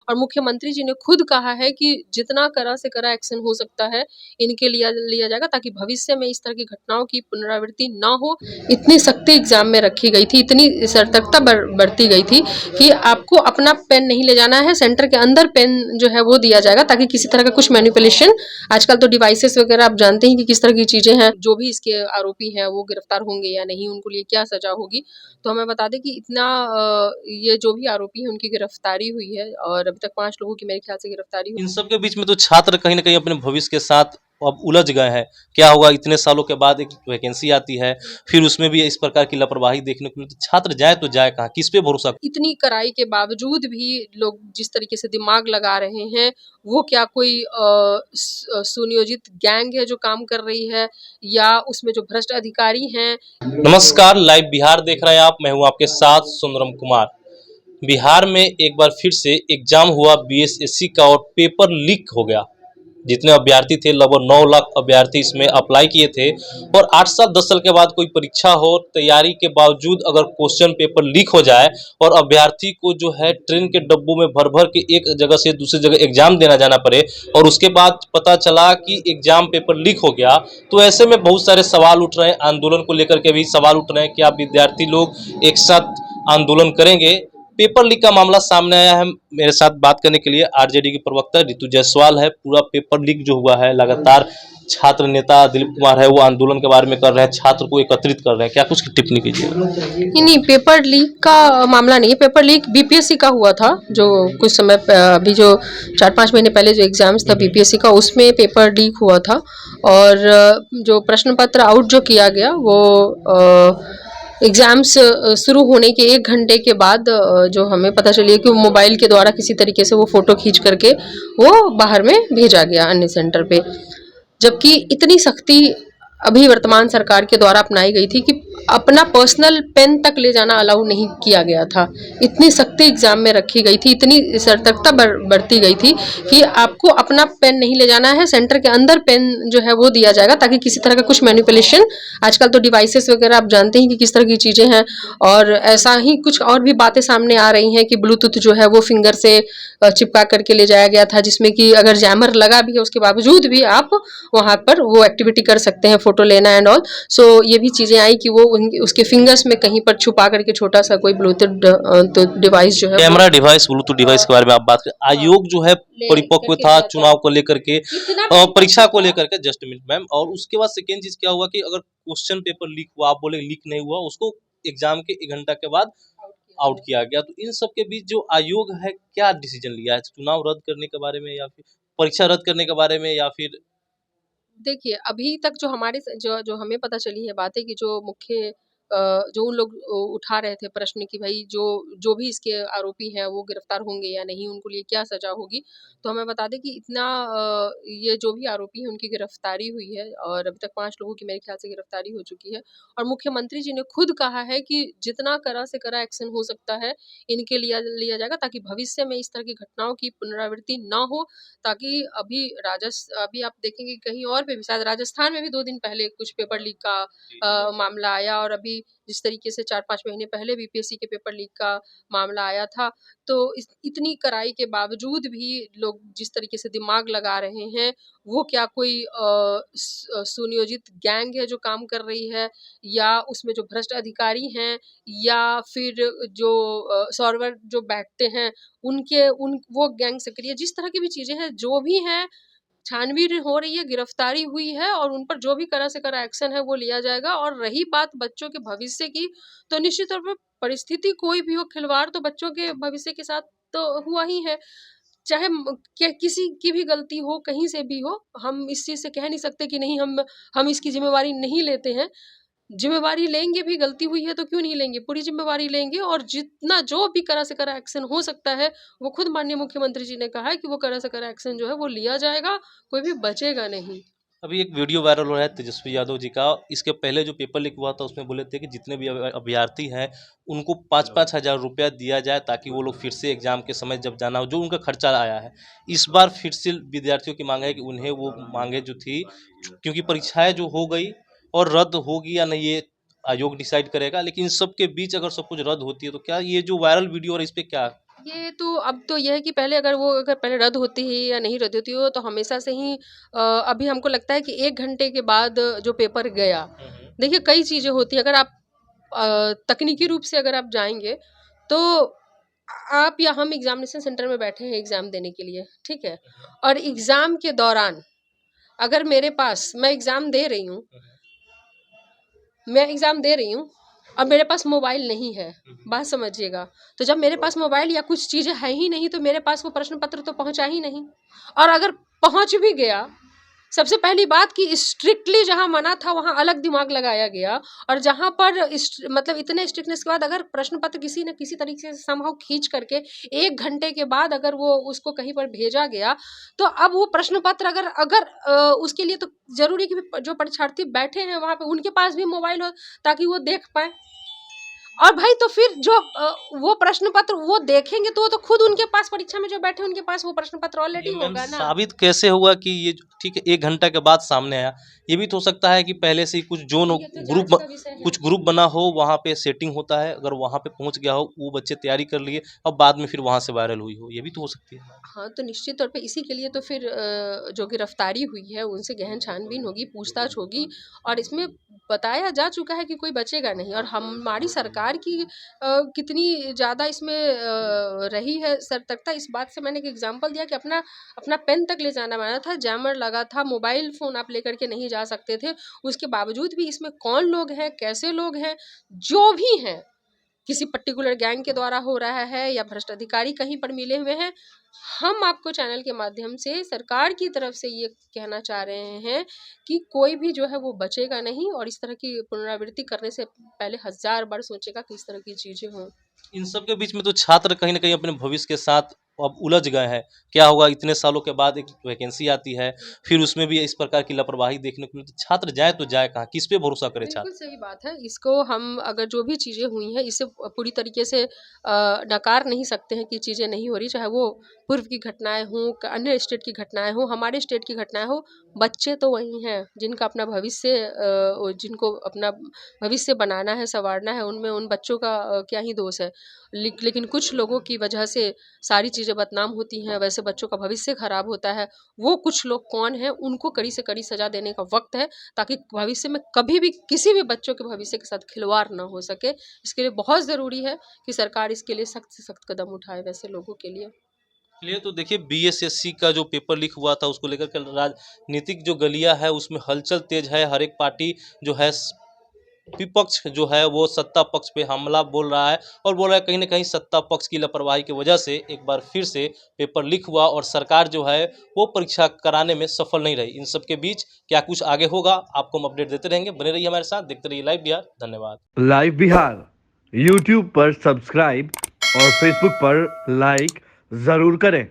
और मुख्यमंत्री जी ने खुद कहा है कि जितना कड़ा से कड़ा एक्शन हो सकता है इनके लिया जाएगा, ताकि भविष्य में इस तरह की घटनाओं की पुनरावृत्ति ना हो। इतनी सख्ती एग्जाम में रखी गई थी, इतनी सतर्कता बरती गई थी कि आपको अपना पेन नहीं ले जाना है, सेंटर के अंदर पेन जो है वो दिया जाएगा, ताकि किसी तरह का कुछ मैनिपुलेशन, आजकल तो डिवाइसेस वगैरह आप जानते हैं कि किस तरह की चीजें हैं, जो भी इसके आरोपी हैं वो गिरफ्तार होंगे या नहीं, उनको लिए क्या सजा होगी। तो हमें बता दें कि इतना ये जो भी आरोपी हैं उनकी गिरफ्तारी हुई है और अभी तक 5 लोगों की मेरे ख्याल से गिरफ्तारी हुई। इन सब के बीच में तो छात्र कहीं न कहीं अपने भविष्य के साथ अब उलझ गए हैं। क्या होगा, इतने सालों के बाद एक वैकेंसी आती है, फिर उसमें भी इस प्रकार की लापरवाही देखने को मिलती है। छात्र जाए तो जाए कहाँ? किस पे भरोसा? इतनी कड़ाई के बावजूद भी लोग जिस तरीके से दिमाग लगा रहे हैं, वो क्या कोई सुनियोजित गैंग है जो काम कर रही है, या उसमें जो भ्रष्ट अधिकारी हैं। नमस्कार, लाइव बिहार देख रहे हैं आप। मैं हूं आपके साथ सुंदरम कुमार। बिहार में एक बार फिर से एग्जाम हुआ बीएसएससी का और पेपर लीक हो गया। जितने अभ्यर्थी थे, लगभग 9 लाख अभ्यर्थी इसमें अप्लाई किए थे और 8 साल 10 साल के बाद कोई परीक्षा हो, तैयारी के बावजूद अगर क्वेश्चन पेपर लीक हो जाए और अभ्यर्थी को जो है ट्रेन के डब्बों में भर भर के एक जगह से दूसरी जगह एग्जाम देना जाना पड़े और उसके बाद पता चला कि एग्जाम पेपर लीक हो गया, तो ऐसे में बहुत सारे सवाल उठ रहे हैं। आंदोलन को लेकर के भी सवाल उठ रहे हैं कि आप विद्यार्थी लोग एक साथ आंदोलन करेंगे। पेपर लीक का मामला सामने आया है। मेरे साथ बात करने के लिए आरजेडी की प्रवक्ता रितु जायसवाल है। पूरा पेपर लीक जो हुआ है, लगातार छात्र नेता दिलीप कुमार है वो आंदोलन के बारे में कर रहे हैं, छात्र को एकत्रित कर रहे हैं। क्या कुछ टिप्पणी कीजिएगा? नहीं, पेपर लीक का मामला नहीं है। पेपर लीक बीपीएससी का हुआ था, जो कुछ समय अभी जो 4-5 महीने पहले जो एग्जाम्स था बीपीएससी का, उसमें पेपर लीक हुआ था। और जो प्रश्न पत्र आउट जो किया गया वो एग्जाम्स शुरू होने के 1 घंटे के बाद जो हमें पता चली है कि वो मोबाइल के द्वारा किसी तरीके से वो फोटो खींच करके वो बाहर में भेजा गया अन्य सेंटर पे। जबकि इतनी सख्ती अभी वर्तमान सरकार के द्वारा अपनाई गई थी कि अपना पर्सनल पेन तक ले जाना अलाउ नहीं किया गया था। इतनी सख्ती एग्जाम में रखी गई थी, इतनी सतर्कता बरती गई थी कि आपको अपना पेन नहीं ले जाना है, सेंटर के अंदर पेन जो है वो दिया जाएगा, ताकि किसी तरह का कुछ मैनिपुलेशन, आजकल तो डिवाइसेस वगैरह आप जानते हैं कि किस तरह की चीज़ें हैं। और ऐसा ही कुछ और भी बातें सामने आ रही हैं कि ब्लूटूथ जो है वो फिंगर से चिपका करके ले जाया गया था, जिसमें कि अगर जैमर लगा भी है उसके बावजूद भी आप वहाँ पर वो एक्टिविटी कर सकते हैं, फोटो लेना एंड ऑल। सो ये भी चीज़ें आई कि वो उसके फिंगर्स में कहीं पर छुपा करके छोटा सा कोई ब्लूटूथ तो डिवाइस जो है, कैमरा डिवाइस, ब्लूटूथ डिवाइस के बारे में आप बात करें। आयोग जो है परिपक्व था चुनाव को लेकर के, परीक्षा को लेकर के। Just minute ma'am. और उसके बाद सेकेंड चीज क्या हुआ कि अगर क्वेश्चन पेपर लीक हुआ, आप बोले लीक नहीं हुआ, उसको एग्जाम के 1 घंटा के बाद आउट किया गया। तो इन सब के बीच जो आयोग है क्या डिसीजन लिया है, चुनाव रद्द करने के बारे में या फिर परीक्षा रद्द करने के बारे में, या फिर? देखिए, अभी तक जो हमारे जो हमें पता चली है बातें कि जो मुख्य जो उन लोग उठा रहे थे प्रश्न कि भाई जो भी इसके आरोपी हैं वो गिरफ्तार होंगे या नहीं, उनको लिए क्या सजा होगी। तो हमें बता दें कि इतना ये जो भी आरोपी हैं उनकी गिरफ्तारी हुई है और अभी तक 5 लोगों की मेरे ख्याल से गिरफ्तारी हो चुकी है। और मुख्यमंत्री जी ने खुद कहा है कि जितना कड़ा से कड़ा एक्शन हो सकता है इनके लिया जाएगा, ताकि भविष्य में इस तरह की घटनाओं की पुनरावृत्ति ना हो। ताकि अभी आप देखेंगे कहीं और पे भी, शायद राजस्थान में भी 2 दिन पहले कुछ पेपर लीक का मामला आया, और अभी जिस तरीके से 4-5 महीने पहले बीपीएससी के पेपर लीक का मामला आया था। तो इतनी कड़ाई के बावजूद भी लोग जिस तरीके से दिमाग लगा रहे हैं, वो क्या कोई सुनियोजित गैंग है जो काम कर रही है, या उसमें जो भ्रष्ट अधिकारी हैं, या फिर जो सर्वर जो बैठते हैं उन वो गैंग सक्रिय, जिस तरह की भी चीज़ें हैं, जो भी हैं, छानबीन हो रही है, गिरफ्तारी हुई है और उन पर जो भी कड़ा से कड़ा एक्शन है वो लिया जाएगा। और रही बात बच्चों के भविष्य की, तो निश्चित तौर पर परिस्थिति कोई भी हो, खिलवाड़ तो बच्चों के भविष्य के साथ तो हुआ ही है। चाहे किसी की भी गलती हो, कहीं से भी हो, हम इस चीज़ से कह नहीं सकते कि नहीं, हम इसकी जिम्मेवारी नहीं लेते हैं। जिम्मेवारी लेंगे भी, गलती हुई है तो क्यों नहीं लेंगे, पूरी जिम्मेवारी लेंगे। और जितना जो भी कड़ा से कड़ा एक्शन हो सकता है, वो खुद माननीय मुख्यमंत्री जी ने कहा है कि वो कड़ा से कड़ा एक्शन जो है वो लिया जाएगा, कोई भी बचेगा नहीं। अभी एक वीडियो वायरल हो रहा है तेजस्वी यादव जी का। इसके पहले जो पेपर लीक हुआ था उसमें बोले थे कि जितने भी अभ्यर्थी हैं उनको 5-5 हज़ार रुपया दिया जाए ताकि वो लोग फिर से एग्जाम के समय जब जाना हो, जो उनका खर्चा आया है। इस बार फिर से विद्यार्थियों की मांग है कि उन्हें वो मांगे जो थी, क्योंकि परीक्षाएं जो हो गई और रद्द होगी या नहीं ये आयोग डिसाइड करेगा। लेकिन इन सब के बीच अगर सब कुछ रद्द होती है तो क्या ये जो वायरल वीडियो और इस पर क्या ये तो अब तो ये है कि पहले अगर पहले रद्द होती है या नहीं रद्द होती हो तो हमेशा से ही अभी हमको लगता है कि 1 घंटे के बाद जो पेपर गया, देखिए कई चीज़ें होती हैं। अगर आप तकनीकी रूप से अगर आप जाएँगे तो आप या हम एग्ज़ामिनेशन सेंटर में बैठे हैं एग्ज़ाम देने के लिए, ठीक है? और एग्ज़ाम के दौरान अगर मेरे पास मैं एग्ज़ाम दे रही हूँ और मेरे पास मोबाइल नहीं है, बात समझिएगा। तो जब मेरे पास मोबाइल या कुछ चीज़ें है ही नहीं तो मेरे पास वो प्रश्न पत्र तो पहुँचा ही नहीं। और अगर पहुँच भी गया, सबसे पहली बात कि स्ट्रिक्टली जहाँ मना था वहाँ अलग दिमाग लगाया गया, और जहाँ पर मतलब इतने स्ट्रिक्टनेस के बाद अगर प्रश्न पत्र किसी न किसी तरीके से समहाउ खींच करके 1 घंटे के बाद अगर वो उसको कहीं पर भेजा गया, तो अब वो प्रश्न पत्र अगर अगर उसके लिए तो ज़रूरी है कि जो परीक्षार्थी बैठे हैं वहाँ पे उनके पास भी मोबाइल हो ताकि वो देख पाएँ। और भाई तो फिर जो वो प्रश्न पत्र वो देखेंगे तो वो तो खुद उनके पास परीक्षा में जो बैठे उनके पास वो प्रश्न पत्र ऑलरेडी ये मैम होगा ना। साबित कैसे हुआ कि ये ठीक है 1 घंटा के बाद सामने आया? ये भी तो हो सकता है कि पहले से ही कुछ जोन ये तो जांच का विषय है। कुछ ग्रुप बना हो, वहाँ पे सेटिंग होता है, अगर वहाँ पे पहुँच गया हो, वो बच्चे तैयारी कर लिए और बाद में फिर वहाँ से वायरल हुई हो, ये भी तो हो सकती है। हाँ, तो निश्चित तौर पे इसी के लिए तो फिर जो गिरफ्तारी हुई है उनसे गहन छानबीन होगी, पूछताछ होगी, और इसमें बताया जा चुका है कि कोई बचेगा नहीं। और हमारी सरकार की कितनी ज़्यादा इसमें रही है सतर्कता, इस बात से मैंने एक एग्जांपल दिया कि अपना अपना पेन तक ले जाना मना था, जैमर लगा था, मोबाइल फ़ोन आप लेकर के नहीं जा सकते थे। उसके बावजूद भी इसमें कौन लोग हैं, कैसे लोग हैं, जो भी हैं, किसी पर्टिकुलर गैंग के द्वारा हो रहा है या भ्रष्ट अधिकारी कहीं पर मिले हुए हैं, हम आपको चैनल के माध्यम से सरकार की तरफ से ये कहना चाह रहे हैं कि कोई भी जो है वो बचेगा नहीं, और इस तरह की पुनरावृत्ति करने से पहले 1000 बार सोचेगा कि इस तरह की चीज़ें हों। इन सब के बीच में तो छात्र कहीं न कहीं अपने भविष्य के साथ अब उलझ गए हैं। क्या होगा इतने सालों के बाद एक वैकेंसी आती है, फिर उसमें भी इस प्रकार की लापरवाही देखने को मिलती है। छात्र जाए तो जाए कहाँ? किस पे भरोसा करे बिल्कुल छात्र? सही बात है। इसको हम अगर जो भी चीज़ें हुई हैं इसे पूरी तरीके से नकार नहीं सकते हैं कि चीज़ें नहीं हो रही, चाहे वो पूर्व की घटनाएँ हों, अन्य स्टेट की घटनाएँ हों, हमारे स्टेट की घटनाएँ हों। बच्चे तो वही हैं जिनका अपना भविष्य जिनको अपना भविष्य बनाना है, सँवारना है, उनमें उन बच्चों का क्या ही दोष है। लेकिन कुछ लोगों की वजह से सारी चीज़ें बदनाम होती हैं, वैसे बच्चों का भविष्य ख़राब होता है। वो कुछ लोग कौन हैं, उनको कड़ी से कड़ी सज़ा देने का वक़्त है, ताकि भविष्य में कभी भी किसी भी बच्चों के भविष्य के साथ खिलवाड़ ना हो सके। इसके लिए बहुत ज़रूरी है कि सरकार इसके लिए सख्त से सख्त कदम उठाए वैसे लोगों के लिए। चलिए तो देखिए बीएसएससी का जो पेपर लीक हुआ था उसको लेकर के राजनीतिक जो गलियाँ है उसमें हलचल तेज है। हर एक पार्टी जो है विपक्ष जो है वो सत्ता पक्ष पे हमला बोल रहा है और बोल रहा है कहीं न कहीं सत्ता पक्ष की लापरवाही की वजह से एक बार फिर से पेपर लीक हुआ और सरकार जो है वो परीक्षा कराने में सफल नहीं रही। इन सब के बीच क्या कुछ आगे होगा आपको हम अपडेट देते रहेंगे। बने रहिए हमारे साथ, देखते रहिए लाइव बिहार। धन्यवाद। लाइव बिहार यूट्यूब पर सब्सक्राइब और फेसबुक पर लाइक जरूर करें।